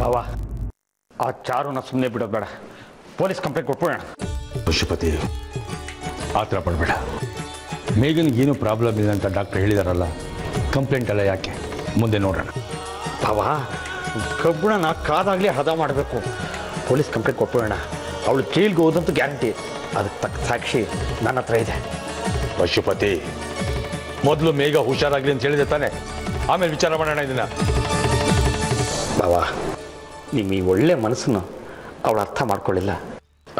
ಬಾವಾ ಆ ಚಾರುನ ಸುಮ್ಮನೆ ಬಿಡೋದು ಬೇಡ, ಪೊಲೀಸ್ ಕಂಪ್ಲೇಂಟ್ ಕೊಟ್ಬಿಡೋಣ. ಪಶುಪತಿ ಆ ಥರ ಪಡಬೇಡ. ಮೇಘನ್ಗೆ ಏನೂ ಪ್ರಾಬ್ಲಮ್ ಇಲ್ಲ ಅಂತ ಡಾಕ್ಟರ್ ಹೇಳಿದಾರಲ್ಲ, ಕಂಪ್ಲೇಂಟ್ ಎಲ್ಲ ಯಾಕೆ, ಮುಂದೆ ನೋಡೋಣ. ಬಾವಾ ಕಬ್ಬಣನ ಕಾದಾಗಲೇ ಹದ ಮಾಡಬೇಕು. ಪೊಲೀಸ್ ಕಂಪ್ಲೇಂಟ್ ಕೊಟ್ಬಿಡೋಣ. ಅವಳು ಜೈಲ್ಗೆ ಹೋದಂತೂ ಗ್ಯಾರಂಟಿ. ಅದಕ್ಕೆ ತಕ್ಕ ಸಾಕ್ಷಿ ನನ್ನ ಹತ್ರ ಇದೆ. ಪಶುಪತಿ ಮೊದಲು ಮೇಘ ಹುಷಾರಾಗಲಿ ಅಂತ ಹೇಳಿದೆ ತಾನೆ, ಆಮೇಲೆ ವಿಚಾರ ಮಾಡೋಣ ಇದನ್ನ. ಬಾವಾ ನಿಮ್ಮ ಈ ಒಳ್ಳೆ ಮನಸ್ಸನ್ನು ಅವಳು ಅರ್ಥ ಮಾಡ್ಕೊಳ್ಳಿಲ್ಲ,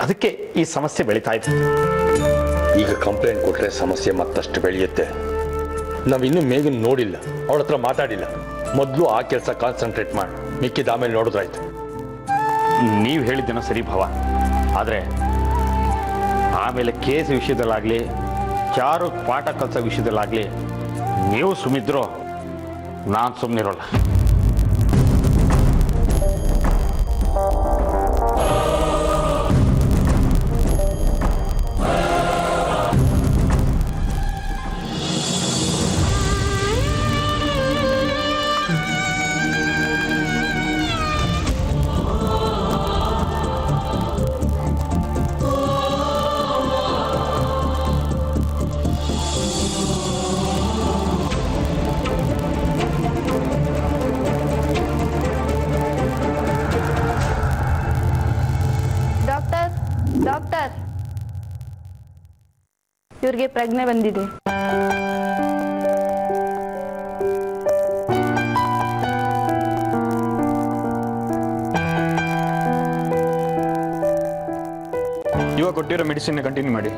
ಅದಕ್ಕೆ ಈ ಸಮಸ್ಯೆ ಬೆಳೀತಾ ಇದೆ. ಈಗ ಕಂಪ್ಲೇಂಟ್ ಕೊಟ್ಟರೆ ಸಮಸ್ಯೆ ಮತ್ತಷ್ಟು ಬೆಳೆಯುತ್ತೆ. ನಾವಿನ್ನೂ ಮೇಘನ್ ನೋಡಿಲ್ಲ, ಅವಳ ಹತ್ರ ಮಾತಾಡಿಲ್ಲ. ಮೊದಲು ಆ ಕೆಲಸ ಕಾನ್ಸಂಟ್ರೇಟ್ ಮಾಡಿ, ಮಿಕ್ಕಿದ ಆಮೇಲೆ ನೋಡಿದ್ರಾಯ್ತು. ನೀವು ಹೇಳಿದ್ದೇನೋ ಸರಿ ಭಾವ, ಆದರೆ ಆಮೇಲೆ ಕೇಸ್ ವಿಷಯದಲ್ಲಾಗಲಿ ಚಾರು ಪಾಠ ಕಲಿಸೋ ವಿಷಯದಲ್ಲಾಗಲಿ ನೀವು ಸುಮ್ಮಿದ್ರೋ ನಾನು ಸುಮ್ಮನಿರೋಲ್ಲ. ಡಾಕ್ಟರ್, ಇವ್ರಿಗೆ ಪ್ರಜ್ಞೆ ಬಂದಿದೆ. ಇವಾಗ ಕೊಟ್ಟಿರೋ ಮೆಡಿಸಿನ್ ಕಂಟಿನ್ಯೂ ಮಾಡಿ.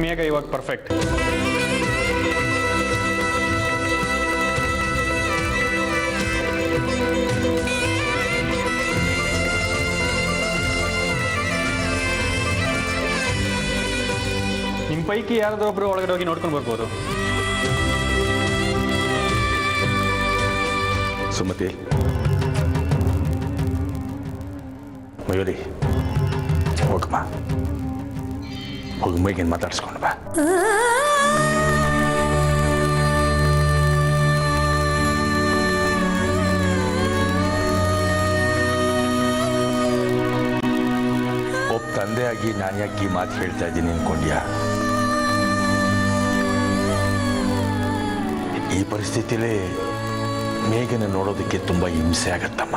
ಮೇಘ ಇವಾಗ ಪರ್ಫೆಕ್ಟ್. ನಿಮ್ಮ ಪೈಕಿ ಯಾರಾದ್ರೂ ಒಬ್ರು ಒಳಗಡೆ ಹೋಗಿ ನೋಡ್ಕೊಂಡು ಬರ್ಬೋದು. ಸುಮತಿ, ಮಯೂರಿ, ಹೋಗಮ್ಮ, ಹೋಗಿ ಮೇಘನ್ ಮಾತಾಡ್ಸ್ಕೊಂಡು ಬಾ. ಒಬ್ಬ ತಂದೆಯಾಗಿ ನಾನು ಯಾಕೆ ಈ ಮಾತು ಹೇಳ್ತಾ ಇದ್ದೀನಿ ಅನ್ಕೊಂಡ್ಯಾ? ಈ ಪರಿಸ್ಥಿತಿಯಲ್ಲಿ ಮೇಘನ ನೋಡೋದಕ್ಕೆ ತುಂಬಾ ಹಿಂಸೆ ಆಗತ್ತಮ್ಮ.